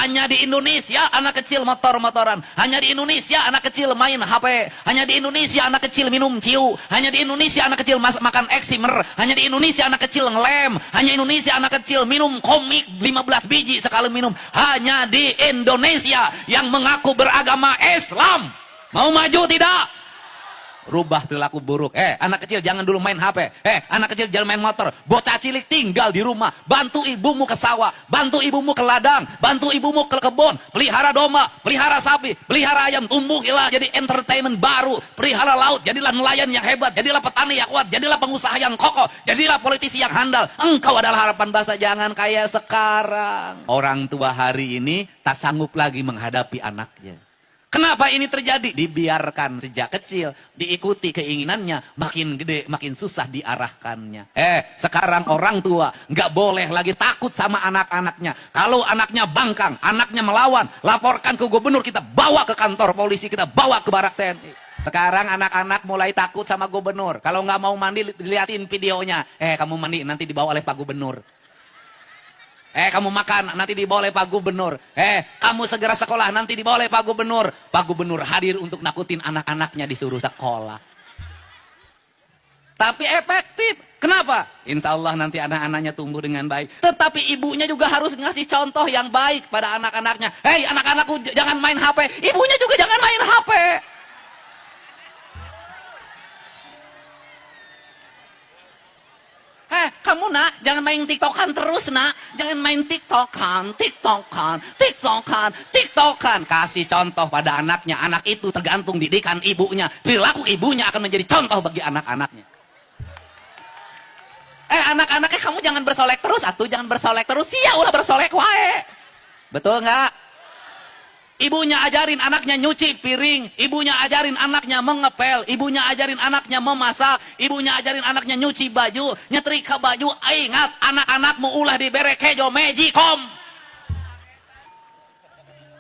Hanya di Indonesia anak kecil motor-motoran. Hanya di Indonesia anak kecil main HP. Hanya di Indonesia anak kecil minum ciu. Hanya di Indonesia anak kecil makan eksimer. Hanya di Indonesia anak kecil ngelem. Hanya Indonesia anak kecil minum komik 15 biji sekali minum. Hanya di Indonesia yang mengaku beragama Islam. Mau maju tidak? Rubah perilaku buruk. Anak kecil jangan dulu main HP. Anak kecil jangan main motor. Bocah cilik tinggal di rumah. Bantu ibumu ke sawah. Bantu ibumu ke ladang. Bantu ibumu ke kebun. Pelihara domba. Pelihara sapi. Pelihara ayam. Tumbuhilah jadi entertainment baru. Pelihara laut. Jadilah nelayan yang hebat. Jadilah petani yang kuat. Jadilah pengusaha yang kokoh. Jadilah politisi yang handal. Engkau adalah harapan bangsa. Jangan kayak sekarang. Orang tua hari ini tak sanggup lagi menghadapi anaknya. Kenapa ini terjadi? Dibiarkan sejak kecil, diikuti keinginannya, makin gede, makin susah diarahkannya. Sekarang orang tua nggak boleh lagi takut sama anak-anaknya. Kalau anaknya bangkang, anaknya melawan, laporkan ke gubernur, kita bawa ke kantor polisi, kita bawa ke barak TNI. Sekarang anak-anak mulai takut sama gubernur. Kalau nggak mau mandi, dilihatin videonya. Kamu mandi, nanti dibawa oleh Pak Gubernur. Kamu makan, nanti dibawa oleh Pak Gubernur. Kamu segera sekolah, nanti dibawa oleh Pak Gubernur. Pak Gubernur hadir untuk nakutin anak-anaknya disuruh sekolah. Tapi efektif. Kenapa? Insya Allah nanti anak-anaknya tumbuh dengan baik. Tetapi ibunya juga harus ngasih contoh yang baik pada anak-anaknya. Anak-anakku jangan main HP. Ibunya juga jangan main HP. Kamu nak, jangan main TikTokan terus nak. Jangan main TikTokan. Kasih contoh pada anaknya. Anak itu tergantung didikan ibunya. Perilaku ibunya akan menjadi contoh bagi anak-anaknya. Anak-anaknya kamu jangan bersolek terus. Jangan bersolek terus. Ya ulah bersolek wae. Betul nggak? Ibunya ajarin anaknya nyuci piring, ibunya ajarin anaknya mengepel, ibunya ajarin anaknya memasak, ibunya ajarin anaknya nyuci baju, nyetrika baju. Ingat, anak-anakmu ulah dibere kejo mejikom.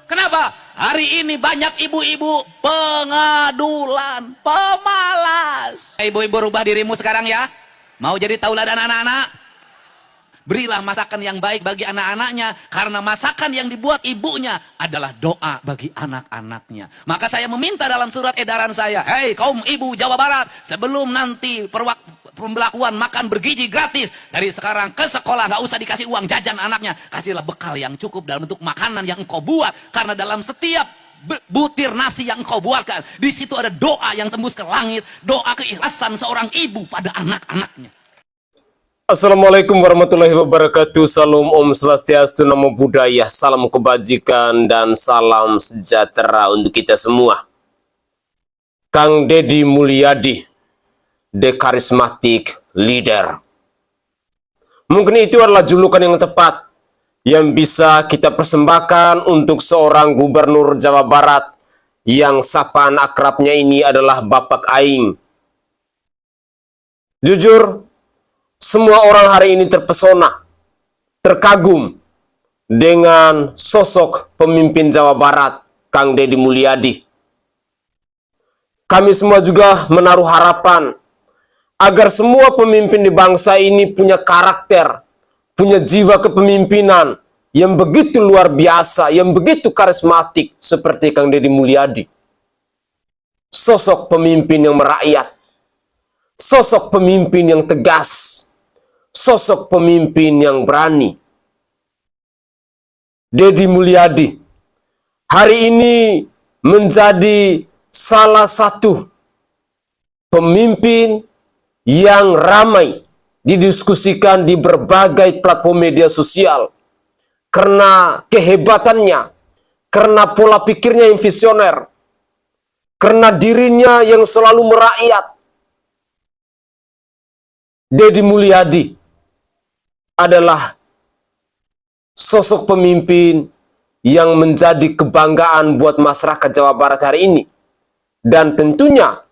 Kenapa? Hari ini banyak ibu-ibu pengadulan, pemalas. Ibu-ibu rubah dirimu sekarang ya. Mau jadi tauladan anak-anak? Berilah masakan yang baik bagi anak-anaknya. Karena masakan yang dibuat ibunya adalah doa bagi anak-anaknya. Maka saya meminta dalam surat edaran saya. Kaum ibu Jawa Barat. Sebelum nanti pembelakuan makan bergizi gratis. Dari sekarang ke sekolah gak usah dikasih uang jajan anaknya. Kasihlah bekal yang cukup dalam bentuk makanan yang engkau buat. Karena dalam setiap butir nasi yang engkau buatkan, di situ ada doa yang tembus ke langit. Doa keikhlasan seorang ibu pada anak-anaknya. Assalamualaikum warahmatullahi wabarakatuh. Salam Om Swastiastu, Namo Buddhaya, salam kebajikan dan salam sejahtera untuk kita semua. Kang Deddy Mulyadi, The Charismatic Leader. Mungkin itu adalah julukan yang tepat yang bisa kita persembahkan untuk seorang gubernur Jawa Barat yang sapaan akrabnya ini adalah Bapak Aing. Jujur, semua orang hari ini terpesona, terkagum dengan sosok pemimpin Jawa Barat, Kang Deddy Mulyadi. Kami semua juga menaruh harapan agar semua pemimpin di bangsa ini punya karakter, punya jiwa kepemimpinan yang begitu luar biasa, yang begitu karismatik seperti Kang Deddy Mulyadi. Sosok pemimpin yang merakyat, sosok pemimpin yang tegas, sosok pemimpin yang berani. Deddy Mulyadi hari ini menjadi salah satu pemimpin yang ramai didiskusikan di berbagai platform media sosial karena kehebatannya, karena pola pikirnya yang visioner, karena dirinya yang selalu merakyat. Deddy Mulyadi adalah sosok pemimpin yang menjadi kebanggaan buat masyarakat Jawa Barat hari ini. Dan tentunya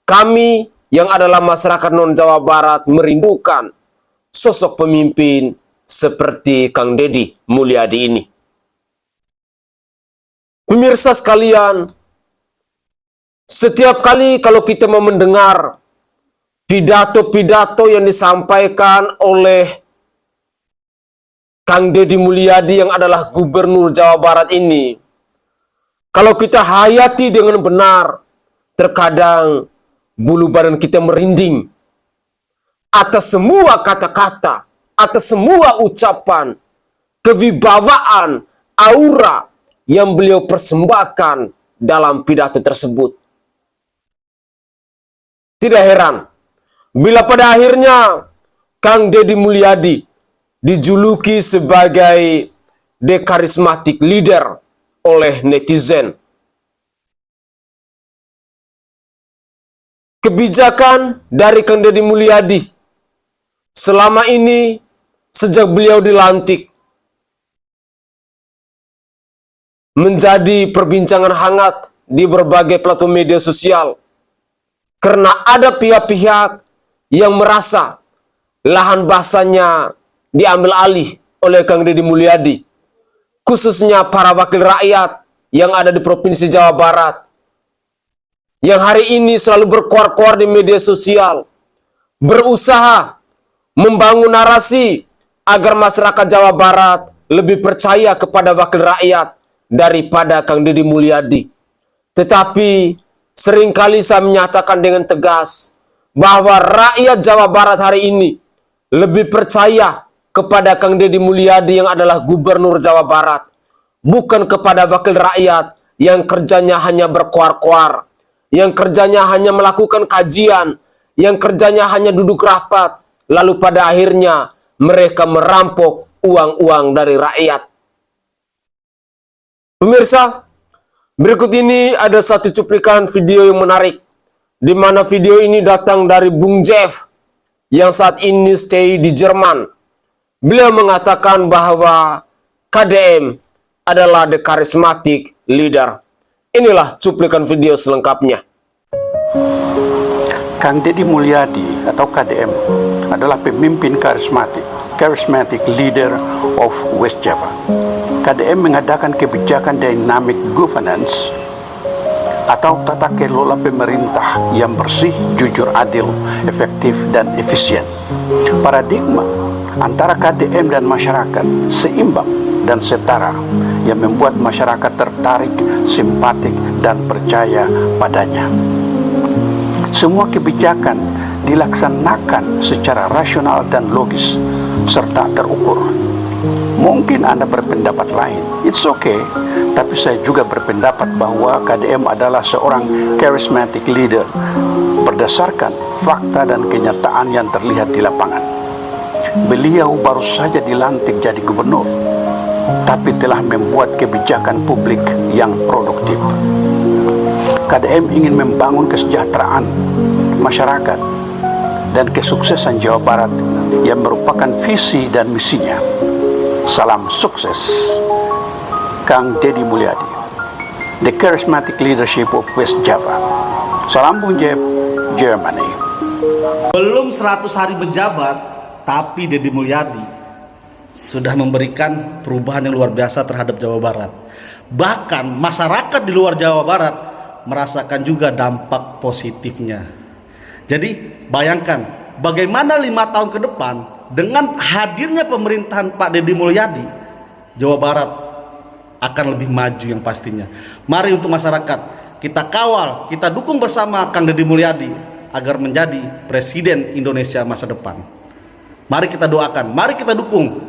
kami yang adalah masyarakat non-Jawa Barat merindukan sosok pemimpin seperti Kang Deddy Mulyadi ini. Pemirsa sekalian, setiap kali kalau kita mau mendengar pidato-pidato yang disampaikan oleh Kang Deddy Mulyadi yang adalah Gubernur Jawa Barat ini, kalau kita hayati dengan benar, terkadang bulu badan kita merinding atas semua kata-kata, atas semua ucapan, kewibawaan, aura yang beliau persembahkan dalam pidato tersebut. Tidak heran bila pada akhirnya Kang Deddy Mulyadi dijuluki sebagai the charismatic leader oleh netizen. Kebijakan dari Kang Deddy Mulyadi selama ini sejak beliau dilantik menjadi perbincangan hangat di berbagai platform media sosial karena ada pihak-pihak yang merasa lahan basahnya diambil alih oleh Kang Deddy Mulyadi, khususnya para wakil rakyat yang ada di Provinsi Jawa Barat, yang hari ini selalu berkoar-koar di media sosial, berusaha membangun narasi agar masyarakat Jawa Barat lebih percaya kepada wakil rakyat daripada Kang Deddy Mulyadi. Tetapi seringkali saya menyatakan dengan tegas bahwa rakyat Jawa Barat hari ini lebih percaya kepada Kang Deddy Mulyadi yang adalah Gubernur Jawa Barat, bukan kepada wakil rakyat yang kerjanya hanya berkoar-koar, yang kerjanya hanya melakukan kajian, yang kerjanya hanya duduk rapat, lalu pada akhirnya mereka merampok uang-uang dari rakyat. Pemirsa, berikut ini ada satu cuplikan video yang menarik, di mana video ini datang dari Bung Jeff yang saat ini stay di Jerman. Beliau mengatakan bahwa KDM adalah the charismatic leader. Inilah cuplikan video selengkapnya. Kang Deddy Mulyadi atau KDM adalah pemimpin charismatic leader of West Java. KDM mengadakan kebijakan dynamic governance atau tata kelola pemerintah yang bersih, jujur, adil, efektif, dan efisien. Paradigma antara KDM dan masyarakat seimbang dan setara yang membuat masyarakat tertarik, simpatik, dan percaya padanya. Semua kebijakan dilaksanakan secara rasional dan logis serta terukur. Mungkin Anda berpendapat lain, it's okay, tapi saya juga berpendapat bahwa KDM adalah seorang charismatic leader berdasarkan fakta dan kenyataan yang terlihat di lapangan. Beliau baru saja dilantik jadi gubernur, tapi telah membuat kebijakan publik yang produktif. KDM ingin membangun kesejahteraan masyarakat dan kesuksesan Jawa Barat yang merupakan visi dan misinya. Salam sukses, Kang Deddy Mulyadi, the charismatic leadership of West Java. Salam Bung Jeff, Germany. Belum 100 hari menjabat, tapi Deddy Mulyadi sudah memberikan perubahan yang luar biasa terhadap Jawa Barat. Bahkan masyarakat di luar Jawa Barat merasakan juga dampak positifnya. Jadi bayangkan bagaimana 5 tahun ke depan dengan hadirnya pemerintahan Pak Deddy Mulyadi, Jawa Barat akan lebih maju yang pastinya. Mari untuk masyarakat, kita kawal, kita dukung bersama Kang Deddy Mulyadi agar menjadi Presiden Indonesia masa depan. Mari kita doakan, mari kita dukung.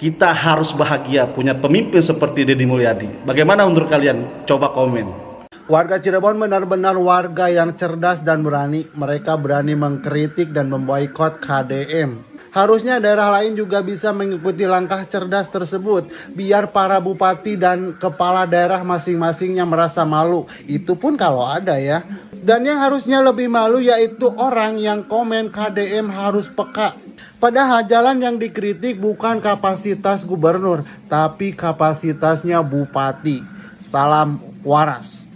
Kita harus bahagia punya pemimpin seperti Deddy Mulyadi. Bagaimana menurut kalian? Coba komen. Warga Cirebon benar-benar warga yang cerdas dan berani. Mereka berani mengkritik dan memboikot KDM. Harusnya daerah lain juga bisa mengikuti langkah cerdas tersebut. Biar para bupati dan kepala daerah masing-masingnya merasa malu. Itu pun kalau ada ya. Dan yang harusnya lebih malu yaitu orang yang komen KDM harus peka. Padahal jalan yang dikritik bukan kapasitas gubernur, tapi kapasitasnya bupati. Salam waras.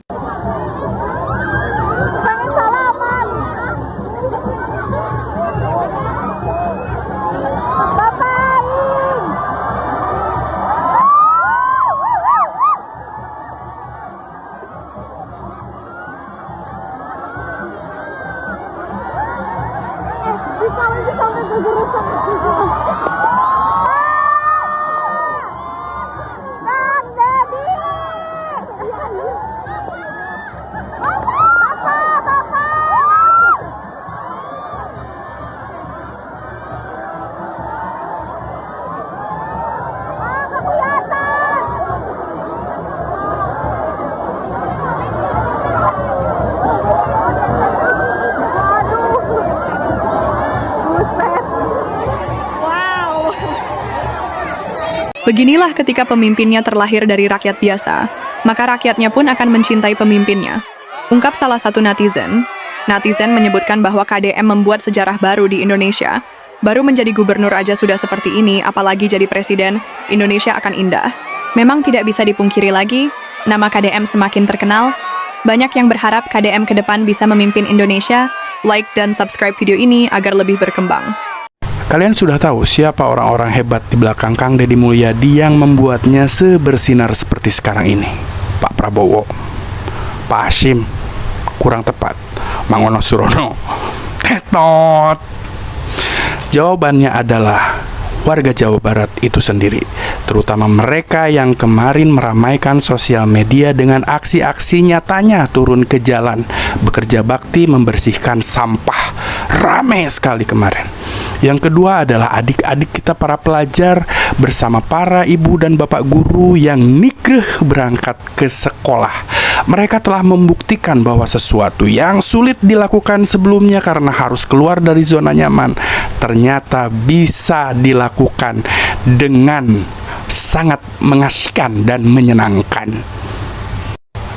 Beginilah ketika pemimpinnya terlahir dari rakyat biasa, maka rakyatnya pun akan mencintai pemimpinnya. Ungkap salah satu netizen. Netizen menyebutkan bahwa KDM membuat sejarah baru di Indonesia. Baru menjadi gubernur aja sudah seperti ini, apalagi jadi presiden, Indonesia akan indah. Memang tidak bisa dipungkiri lagi, nama KDM semakin terkenal. Banyak yang berharap KDM ke depan bisa memimpin Indonesia. Like dan subscribe video ini agar lebih berkembang. Kalian sudah tahu siapa orang-orang hebat di belakang Kang Deddy Mulyadi yang membuatnya sebersinar seperti sekarang ini? Pak Prabowo, Pak Hashim, kurang tepat, Mangono Surono, Tetot. Jawabannya adalah warga Jawa Barat itu sendiri, terutama mereka yang kemarin meramaikan sosial media dengan aksi-aksi nyatanya turun ke jalan, bekerja bakti membersihkan sampah. Rame sekali kemarin. Yang kedua adalah adik-adik kita para pelajar bersama para ibu dan bapak guru yang nikah berangkat ke sekolah. Mereka telah membuktikan bahwa sesuatu yang sulit dilakukan sebelumnya karena harus keluar dari zona nyaman, ternyata bisa dilakukan dengan sangat mengasihkan dan menyenangkan.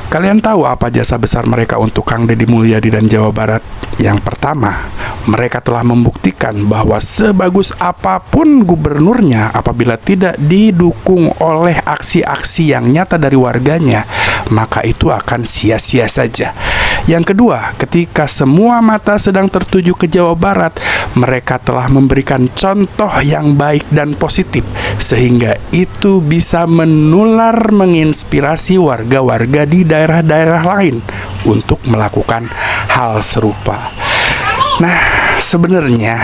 Kalian tahu apa jasa besar mereka untuk Kang Deddy Mulyadi dan Jawa Barat? Yang pertama, mereka telah membuktikan bahwa sebagus apapun gubernurnya, apabila tidak didukung oleh aksi-aksi yang nyata dari warganya, maka itu akan sia-sia saja. Yang kedua, ketika semua mata sedang tertuju ke Jawa Barat, mereka telah memberikan contoh yang baik dan positif, sehingga itu bisa menular menginspirasi warga-warga di daerah-daerah lain untuk melakukan hal serupa. Nah, sebenarnya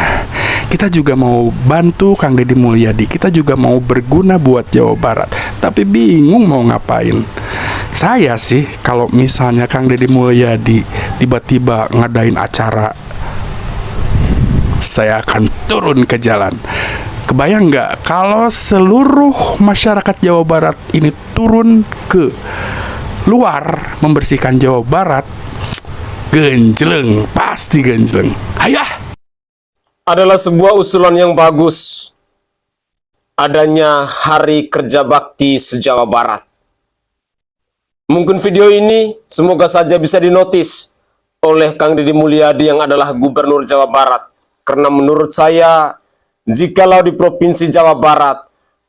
kita juga mau bantu Kang Deddy Mulyadi, kita juga mau berguna buat Jawa Barat, tapi bingung mau ngapain. Saya sih, kalau misalnya Kang Deddy Mulyadi tiba-tiba ngadain acara, saya akan turun ke jalan. Kebayang nggak kalau seluruh masyarakat Jawa Barat ini turun ke luar membersihkan Jawa Barat? Genjleng, pasti genjleng. Hayah! Adalah sebuah usulan yang bagus, adanya Hari Kerja Bakti se-Jawa Barat. Mungkin video ini semoga saja bisa dinotis oleh Kang Deddy Mulyadi yang adalah Gubernur Jawa Barat. Karena menurut saya, jikalau di Provinsi Jawa Barat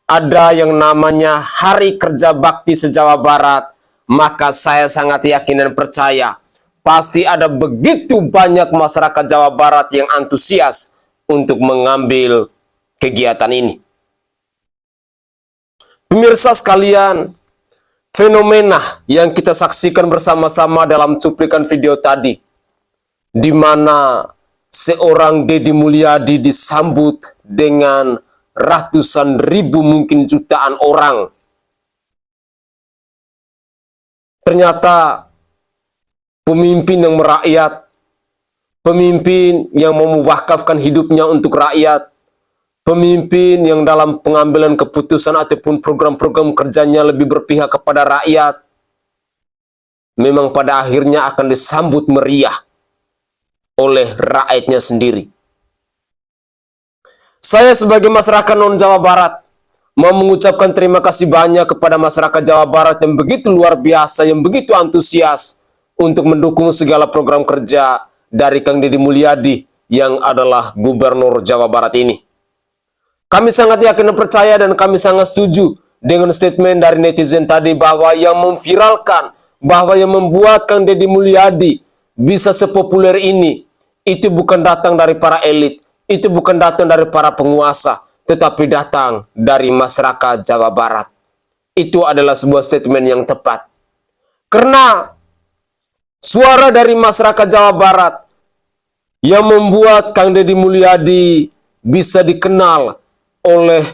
ada yang namanya Hari Kerja Bakti se-Jawa Barat, maka saya sangat yakin dan percaya pasti ada begitu banyak masyarakat Jawa Barat yang antusias untuk mengambil kegiatan ini. Pemirsa sekalian, fenomena yang kita saksikan bersama-sama dalam cuplikan video tadi, di mana seorang Deddy Mulyadi disambut dengan ratusan ribu, mungkin jutaan orang. Ternyata pemimpin yang merakyat, pemimpin yang mau mewakafkan hidupnya untuk rakyat, pemimpin yang dalam pengambilan keputusan ataupun program-program kerjanya lebih berpihak kepada rakyat, memang pada akhirnya akan disambut meriah oleh rakyatnya sendiri. Saya sebagai masyarakat non-Jawa Barat mau mengucapkan terima kasih banyak kepada masyarakat Jawa Barat yang begitu luar biasa, yang begitu antusias untuk mendukung segala program kerja dari Kang Deddy Mulyadi yang adalah Gubernur Jawa Barat ini. Kami sangat yakin dan percaya dan kami sangat setuju dengan statement dari netizen tadi bahwa yang memviralkan, bahwa yang membuat Kang Deddy Mulyadi bisa sepopuler ini, itu bukan datang dari para elit, itu bukan datang dari para penguasa, tetapi datang dari masyarakat Jawa Barat. Itu adalah sebuah statement yang tepat. Karena suara dari masyarakat Jawa Barat yang membuat Kang Deddy Mulyadi bisa dikenal oleh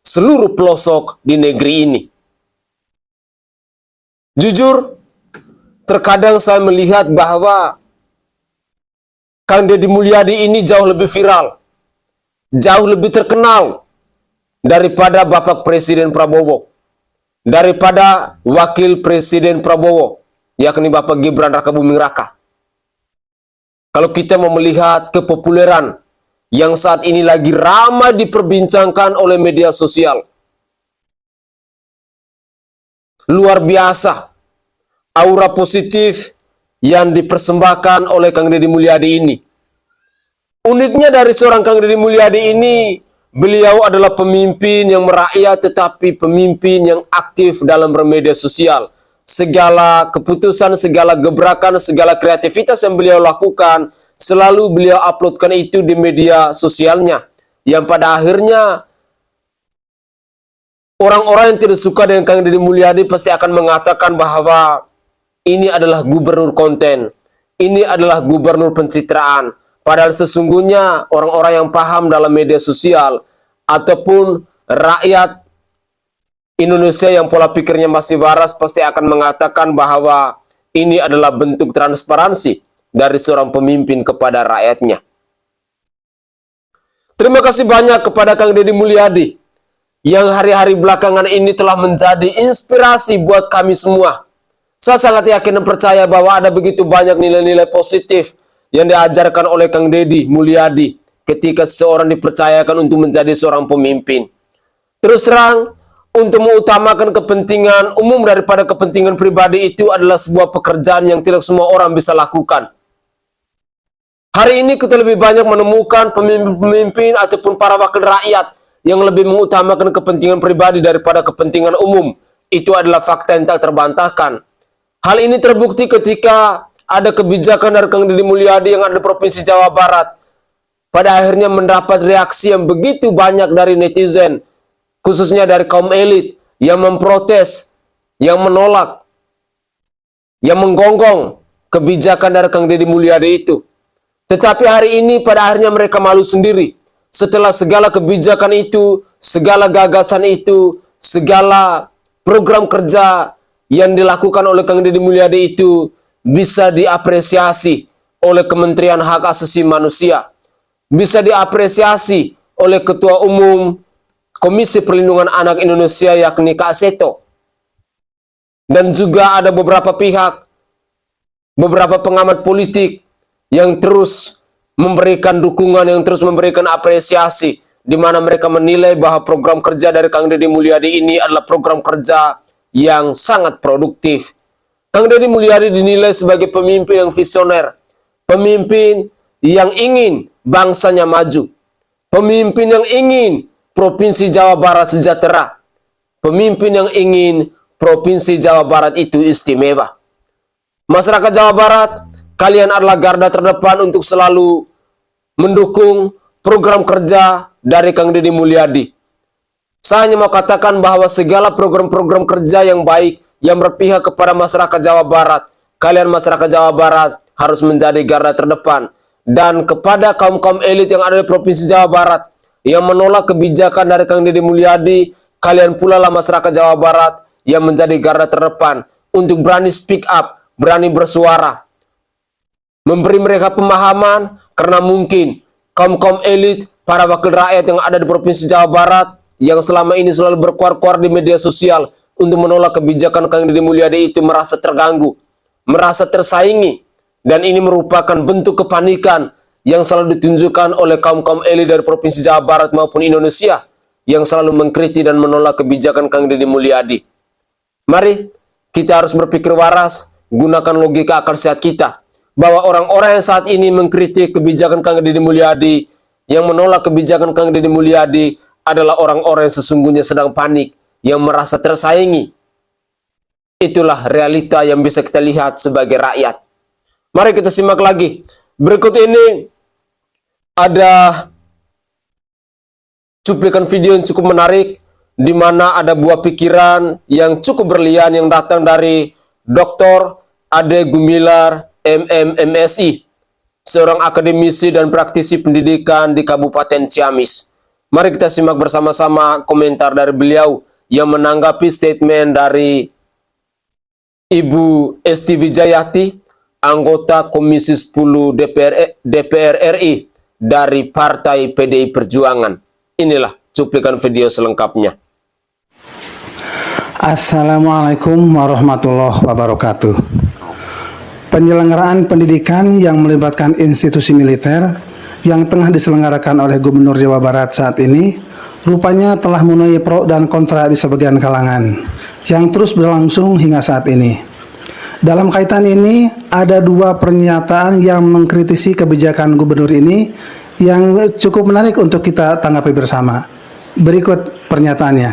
seluruh pelosok di negeri ini. Jujur, terkadang saya melihat bahwa Kang Deddy Mulyadi ini jauh lebih viral, jauh lebih terkenal daripada Bapak Presiden Prabowo, daripada Wakil Presiden Prabowo, yakni Bapak Gibran Rakabuming Raka. Kalau kita mau melihat kepopuleran yang saat ini lagi ramai diperbincangkan oleh media sosial, luar biasa aura positif yang dipersembahkan oleh Kang Deddy Mulyadi ini. Uniknya dari seorang Kang Deddy Mulyadi ini, beliau adalah pemimpin yang merakyat tetapi pemimpin yang aktif dalam bermedia sosial. Segala keputusan, segala gebrakan, segala kreativitas yang beliau lakukan, selalu beliau uploadkan itu di media sosialnya. Yang pada akhirnya orang-orang yang tidak suka dengan Kang Deddy Mulyadi pasti akan mengatakan bahwa ini adalah gubernur konten, ini adalah gubernur pencitraan. Padahal sesungguhnya orang-orang yang paham dalam media sosial ataupun rakyat Indonesia yang pola pikirnya masih waras pasti akan mengatakan bahwa ini adalah bentuk transparansi dari seorang pemimpin kepada rakyatnya. Terima kasih banyak kepada Kang Deddy Mulyadi yang hari-hari belakangan ini telah menjadi inspirasi buat kami semua. Saya sangat yakin dan percaya bahwa ada begitu banyak nilai-nilai positif yang diajarkan oleh Kang Deddy Mulyadi ketika seseorang dipercayakan untuk menjadi seorang pemimpin. Terus terang, untuk mengutamakan kepentingan umum daripada kepentingan pribadi itu adalah sebuah pekerjaan yang tidak semua orang bisa lakukan. Hari ini kita lebih banyak menemukan pemimpin ataupun para wakil rakyat yang lebih mengutamakan kepentingan pribadi daripada kepentingan umum. Itu adalah fakta yang tak terbantahkan. Hal ini terbukti ketika ada kebijakan dari Kang Deddy Mulyadi yang ada di Provinsi Jawa Barat. Pada akhirnya mendapat reaksi yang begitu banyak dari netizen, khususnya dari kaum elit yang memprotes, yang menolak, yang menggonggong kebijakan dari Kang Deddy Mulyadi itu. Tetapi hari ini pada akhirnya mereka malu sendiri. Setelah segala kebijakan itu, segala gagasan itu, segala program kerja yang dilakukan oleh Kang Deddy Mulyadi itu bisa diapresiasi oleh Kementerian Hak Asasi Manusia, bisa diapresiasi oleh Ketua Umum Komisi Perlindungan Anak Indonesia yakni Kak Seto. Dan juga ada beberapa pihak, beberapa pengamat politik yang terus memberikan dukungan, yang terus memberikan apresiasi, di mana mereka menilai bahwa program kerja dari Kang Deddy Mulyadi ini adalah program kerja yang sangat produktif. Kang Deddy Mulyadi dinilai sebagai pemimpin yang visioner, pemimpin yang ingin bangsanya maju, pemimpin yang ingin Provinsi Jawa Barat sejahtera, pemimpin yang ingin Provinsi Jawa Barat itu istimewa. Masyarakat Jawa Barat, kalian adalah garda terdepan untuk selalu mendukung program kerja dari Kang Deddy Mulyadi. Saya hanya mau katakan bahwa segala program-program kerja yang baik, yang berpihak kepada masyarakat Jawa Barat, kalian masyarakat Jawa Barat harus menjadi garda terdepan. Dan kepada kaum-kaum elit yang ada di Provinsi Jawa Barat yang menolak kebijakan dari Kang Deddy Mulyadi, kalian pula lah masyarakat Jawa Barat yang menjadi garda terdepan untuk berani speak up, berani bersuara, memberi mereka pemahaman, karena mungkin kaum-kaum elit, para wakil rakyat yang ada di Provinsi Jawa Barat yang selama ini selalu berkuar-kuar di media sosial untuk menolak kebijakan Kang Deddy Mulyadi itu merasa terganggu, merasa tersaingi, dan ini merupakan bentuk kepanikan yang selalu ditunjukkan oleh kaum-kaum elit dari Provinsi Jawa Barat maupun Indonesia yang selalu mengkritik dan menolak kebijakan Kang Deddy Mulyadi. Mari kita harus berpikir waras, gunakan logika akal sehat kita, bahwa orang-orang yang saat ini mengkritik kebijakan Kang Deddy Mulyadi, yang menolak kebijakan Kang Deddy Mulyadi adalah orang-orang yang sesungguhnya sedang panik, yang merasa tersaingi. Itulah realita yang bisa kita lihat sebagai rakyat. Mari kita simak lagi. Berikut ini ada cuplikan video yang cukup menarik, di mana ada buah pikiran yang cukup berlian yang datang dari Dr. Ade Gumilar, MMMSI, seorang akademisi dan praktisi pendidikan di Kabupaten Ciamis. Mari kita simak bersama-sama komentar dari beliau yang menanggapi statement dari Ibu Esti Wijayati, anggota Komisi 10 DPR RI dari Partai PDI Perjuangan. Inilah cuplikan video selengkapnya. Assalamualaikum warahmatullahi wabarakatuh. Penyelenggaraan pendidikan yang melibatkan institusi militer yang tengah diselenggarakan oleh Gubernur Jawa Barat saat ini rupanya telah menuai pro dan kontra di sebagian kalangan. yang terus berlangsung hingga saat ini. Dalam kaitan ini, ada dua pernyataan yang mengkritisi kebijakan gubernur ini yang cukup menarik untuk kita tanggapi bersama. Berikut pernyataannya.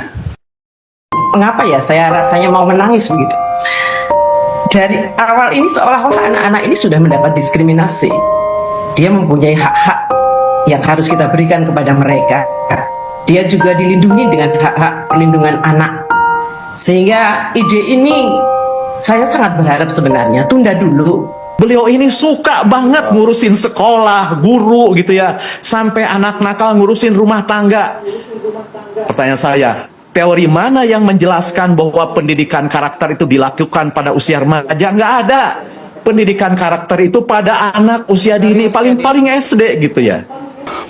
Mengapa ya saya rasanya mau menangis begitu? Dari awal ini seolah-olah anak-anak ini sudah mendapat diskriminasi. Dia mempunyai hak-hak yang harus kita berikan kepada mereka. Dia juga dilindungi dengan hak-hak perlindungan anak. Sehingga ide ini saya sangat berharap sebenarnya tunda dulu. Beliau ini suka banget ngurusin sekolah, guru gitu ya, sampai anak nakal ngurusin rumah tangga. Pertanyaan saya, teori mana yang menjelaskan bahwa pendidikan karakter itu dilakukan pada usia remaja? Nggak ada. Pendidikan karakter itu pada anak usia dini, paling SD gitu ya.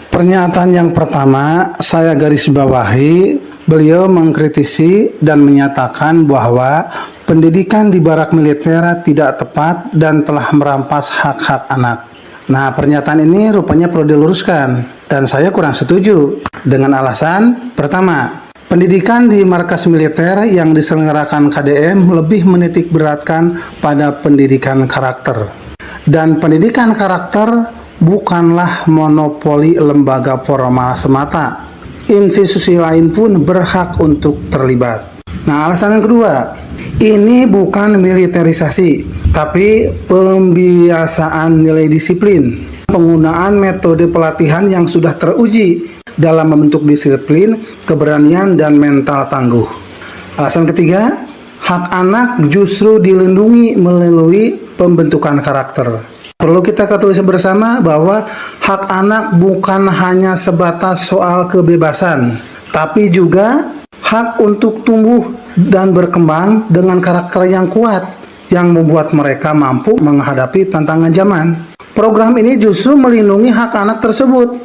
Pernyataan yang pertama, saya garis bawahi, beliau mengkritisi dan menyatakan bahwa pendidikan di barak militer tidak tepat dan telah merampas hak-hak anak. Nah, pernyataan ini rupanya perlu diluruskan dan saya kurang setuju dengan alasan pertama, pendidikan di markas militer yang diselenggarakan KDM lebih menitik beratkan pada pendidikan karakter. Dan pendidikan karakter bukanlah monopoli lembaga formal semata. Institusi lain pun berhak untuk terlibat. Nah, alasan yang kedua, ini bukan militerisasi, tapi pembiasaan nilai disiplin. Penggunaan metode pelatihan yang sudah teruji dalam membentuk disiplin, keberanian, dan mental tangguh. Alasan ketiga, hak anak justru dilindungi melalui pembentukan karakter. Perlu kita ketahui bersama bahwa hak anak bukan hanya sebatas soal kebebasan, tapi juga hak untuk tumbuh dan berkembang dengan karakter yang kuat yang membuat mereka mampu menghadapi tantangan zaman. Program ini justru melindungi hak anak tersebut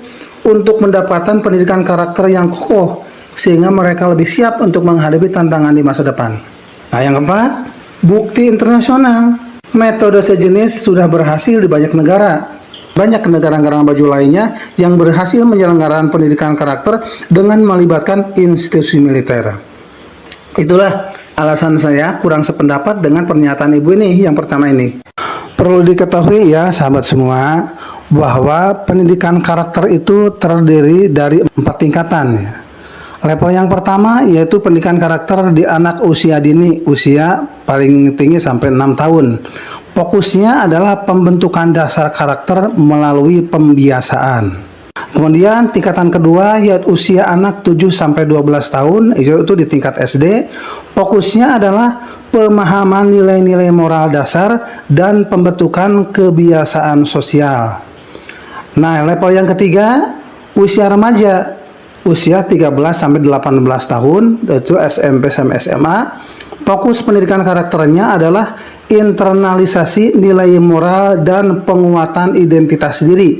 untuk mendapatkan pendidikan karakter yang kokoh sehingga mereka lebih siap untuk menghadapi tantangan di masa depan. Nah, yang keempat, bukti internasional. Metode sejenis sudah berhasil di banyak negara. Banyak negara-negara maju lainnya yang berhasil menyelenggarakan pendidikan karakter dengan melibatkan institusi militer. Itulah alasan saya kurang sependapat dengan pernyataan ibu ini yang pertama ini. Perlu diketahui ya sahabat semua, bahwa pendidikan karakter itu terdiri dari 4 tingkatan. Level yang pertama yaitu pendidikan karakter di anak usia dini, usia paling tinggi sampai 6 tahun. Fokusnya adalah pembentukan dasar karakter melalui pembiasaan. Kemudian tingkatan kedua yaitu usia anak 7 sampai 12 tahun, yaitu di tingkat SD. Fokusnya adalah pemahaman nilai-nilai moral dasar dan pembentukan kebiasaan sosial. Nah, level yang ketiga usia remaja, usia 13 sampai 18 tahun, yaitu SMP sampai SMA. Fokus pendidikan karakternya adalah internalisasi nilai moral dan penguatan identitas diri.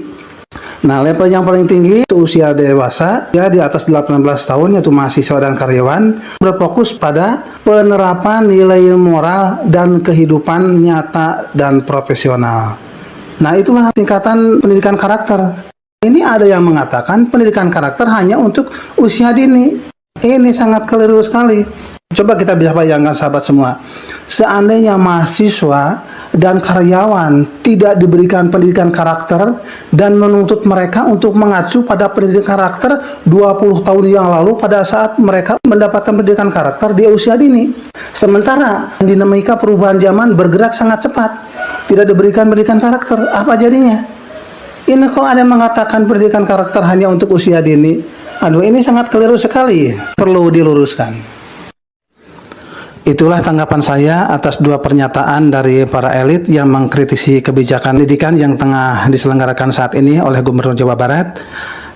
Nah, level yang paling tinggi itu usia dewasa, ya di atas 18 tahun, yaitu mahasiswa dan karyawan, berfokus pada penerapan nilai moral dan kehidupan nyata dan profesional. Nah, itulah tingkatan pendidikan karakter. Ini ada yang mengatakan pendidikan karakter hanya untuk usia dini. Ini sangat keliru sekali. Coba kita bisa bayangkan sahabat semua, seandainya mahasiswa dan karyawan tidak diberikan pendidikan karakter dan menuntut mereka untuk mengacu pada pendidikan karakter 20 tahun yang lalu pada saat mereka mendapatkan pendidikan karakter di usia dini. Sementara dinamika perubahan zaman bergerak sangat cepat, tidak diberikan pendidikan karakter, apa jadinya? Ini kok ada yang mengatakan pendidikan karakter hanya untuk usia dini? Aduh, ini sangat keliru sekali, perlu diluruskan. Itulah tanggapan saya atas dua pernyataan dari para elit yang mengkritisi kebijakan pendidikan yang tengah diselenggarakan saat ini oleh Gubernur Jawa Barat.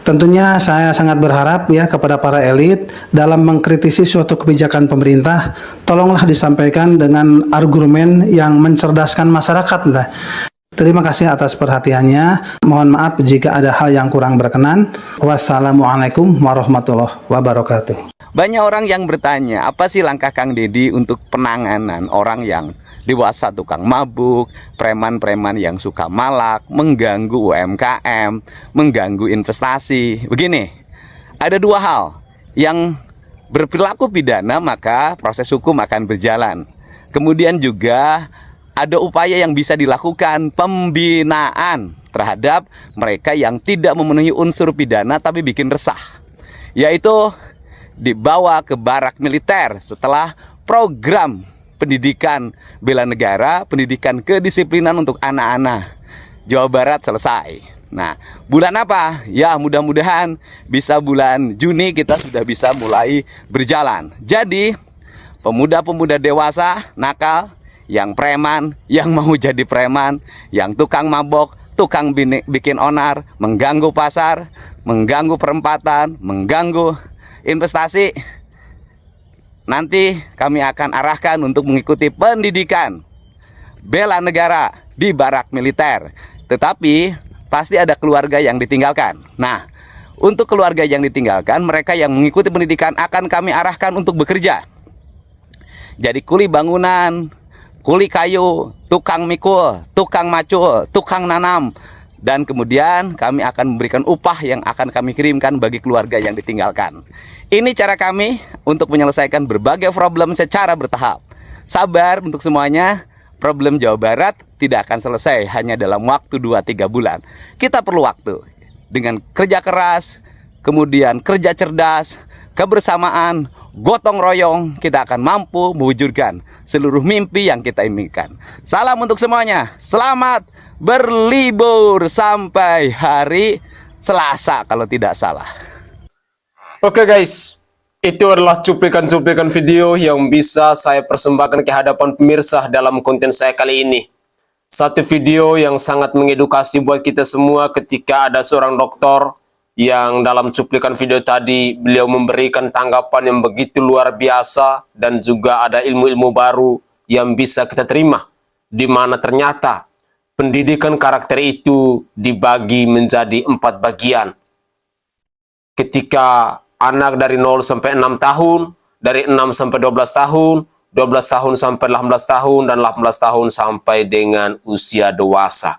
Tentunya saya sangat berharap ya kepada para elit dalam mengkritisi suatu kebijakan pemerintah, tolonglah disampaikan dengan argumen yang mencerdaskan masyarakat lah. Terima kasih atas perhatiannya. Mohon maaf jika ada hal yang kurang berkenan. Wassalamualaikum warahmatullahi wabarakatuh. Banyak orang yang bertanya, apa sih langkah Kang Deddy untuk penanganan orang yang dewasa tukang mabuk, preman-preman yang suka malak, mengganggu UMKM, mengganggu investasi. Begini, ada dua hal yang berperilaku pidana, maka proses hukum akan berjalan. Kemudian juga ada upaya yang bisa dilakukan, pembinaan terhadap mereka yang tidak memenuhi unsur pidana tapi bikin resah, yaitu dibawa ke barak militer setelah program pendidikan bela negara, pendidikan kedisiplinan untuk anak-anak Jawa Barat selesai. Nah, bulan apa? Ya, mudah-mudahan bisa bulan Juni kita sudah bisa mulai berjalan. Jadi, pemuda-pemuda dewasa nakal, yang preman, yang mau jadi preman, yang tukang mabok, tukang bikin onar, mengganggu pasar, mengganggu perempatan, mengganggu investasi, nanti kami akan arahkan untuk mengikuti pendidikan bela negara di barak militer. Tetapi pasti ada keluarga yang ditinggalkan. Nah, untuk keluarga yang ditinggalkan, mereka yang mengikuti pendidikan akan kami arahkan untuk bekerja. Jadi kuli bangunan, kuli kayu, tukang mikul, tukang macul, tukang nanam. Dan kemudian kami akan memberikan upah yang akan kami kirimkan bagi keluarga yang ditinggalkan. Ini cara kami untuk menyelesaikan berbagai problem secara bertahap. Sabar untuk semuanya. Problem Jawa Barat tidak akan selesai hanya dalam waktu 2-3 bulan. Kita perlu waktu. Dengan kerja keras, kemudian kerja cerdas, kebersamaan, gotong royong, kita akan mampu mewujudkan seluruh mimpi yang kita impikan. Salam untuk semuanya. Selamat berlibur sampai hari Selasa kalau tidak salah. Oke guys, itu adalah cuplikan-cuplikan video yang bisa saya persembahkan ke hadapan pemirsa dalam konten saya kali ini. Satu video yang sangat mengedukasi buat kita semua ketika ada seorang dokter yang dalam cuplikan video tadi beliau memberikan tanggapan yang begitu luar biasa dan juga ada ilmu-ilmu baru yang bisa kita terima, di mana ternyata pendidikan karakter itu dibagi menjadi 4 bagian. Ketika anak dari 0 sampai 6 tahun, dari 6 sampai 12 tahun, 12 tahun sampai 18 tahun, dan 18 tahun sampai dengan usia dewasa.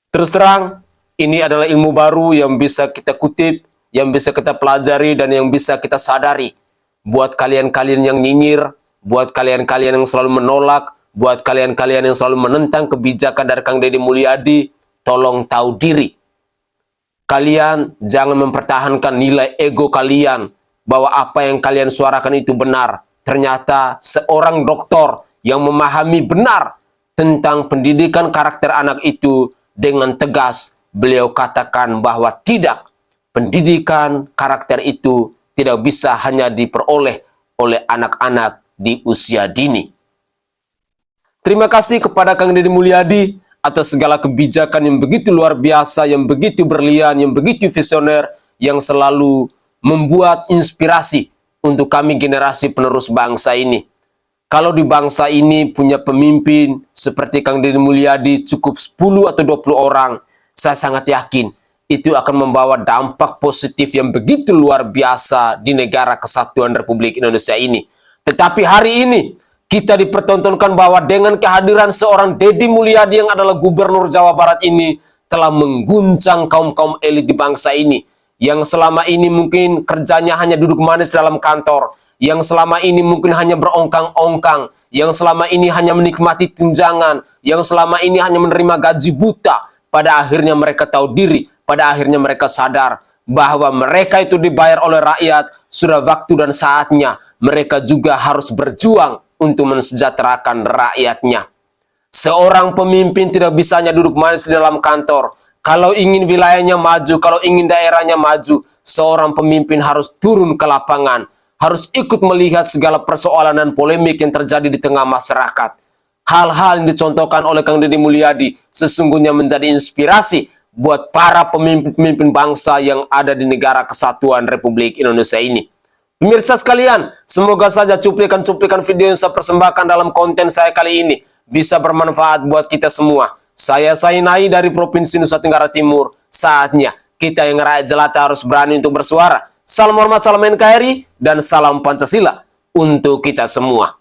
Terus terang, ini adalah ilmu baru yang bisa kita kutip, yang bisa kita pelajari, dan yang bisa kita sadari. Buat kalian-kalian yang nyinyir, buat kalian-kalian yang selalu menolak, buat kalian-kalian yang selalu menentang kebijakan dari Kang Deddy Mulyadi, tolong tahu diri. Kalian jangan mempertahankan nilai ego kalian bahwa apa yang kalian suarakan itu benar. Ternyata seorang dokter yang memahami benar tentang pendidikan karakter anak itu, dengan tegas beliau katakan bahwa tidak, pendidikan karakter itu tidak bisa hanya diperoleh oleh anak-anak di usia dini. Terima kasih kepada Kang Deddy Mulyadi atas segala kebijakan yang begitu luar biasa, yang begitu berlian, yang begitu visioner, yang selalu membuat inspirasi untuk kami generasi penerus bangsa ini. Kalau di bangsa ini punya pemimpin seperti Kang Deddy Mulyadi cukup 10 atau 20 orang, saya sangat yakin itu akan membawa dampak positif yang begitu luar biasa di negara kesatuan Republik Indonesia ini. Tetapi hari ini kita dipertontonkan bahwa dengan kehadiran seorang Deddy Mulyadi yang adalah gubernur Jawa Barat ini telah mengguncang kaum-kaum elit di bangsa ini, yang selama ini mungkin kerjanya hanya duduk manis dalam kantor, yang selama ini mungkin hanya berongkang-ongkang, yang selama ini hanya menikmati tunjangan, yang selama ini hanya menerima gaji buta. Pada akhirnya mereka tahu diri, pada akhirnya mereka sadar bahwa mereka itu dibayar oleh rakyat. Sudah waktu dan saatnya mereka juga harus berjuang untuk mensejahterakan rakyatnya. Seorang pemimpin tidak bisa hanya duduk manis di dalam kantor. Kalau ingin wilayahnya maju, kalau ingin daerahnya maju, seorang pemimpin harus turun ke lapangan, harus ikut melihat segala persoalan dan polemik yang terjadi di tengah masyarakat. Hal-hal yang dicontohkan oleh Kang Deddy Mulyadi sesungguhnya menjadi inspirasi buat para pemimpin-pemimpin bangsa yang ada di negara kesatuan Republik Indonesia ini. Pemirsa sekalian, semoga saja cuplikan-cuplikan video yang saya persembahkan dalam konten saya kali ini bisa bermanfaat buat kita semua. Saya Sainai dari Provinsi Nusa Tenggara Timur. Saatnya kita yang rakyat jelata harus berani untuk bersuara. Salam hormat, salam NKRI, dan salam Pancasila untuk kita semua.